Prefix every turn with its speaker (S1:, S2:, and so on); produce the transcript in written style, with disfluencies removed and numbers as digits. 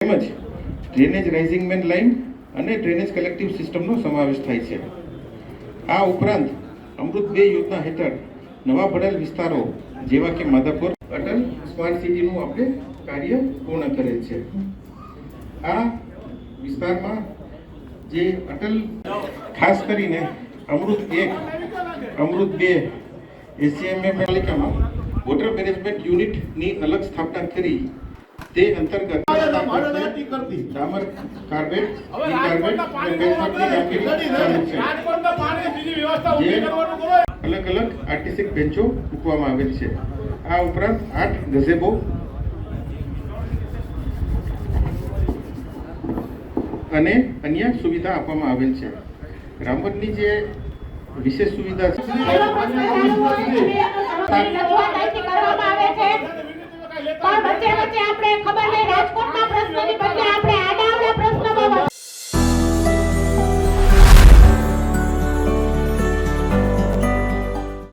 S1: તેમજ drainage rising main line અને drainage collective સિસ્ટમનો સમાવેશ થાય છે। આ ઉપરાંત અમૃત 2 યોજના હેઠળ નવા ભરેલ વિસ્તારો જેવા કે માધાપુર અટલ સ્માર્ટ સિટીનું આપણે કાર્ય પૂર્ણ કરેલ છે। આ વિસ્તારમાં જે અટલ ખાસ કરીને અમૃત 1 અમૃત 2 એસીએમએ પાલિકામાં વોટર મેનેજમેન્ટ યુનિટની અલગ સ્થાપના કરી તે અંતર્ગત ડામર કાર્બેટ અલગ અલગ આર્ટિસ્ટિક બેન્ચો મૂકવામાં આવેલ છે। આ ઉપરાંત 8 ગઝેબો અને અન્ય સુવિધા આપવામાં આવેલ છે। રામવનની જે વિશેષ સુવિધા છે
S2: પણ વચ્ચે આપણે ખબર નહીં રાજકોટના પ્રશ્નોની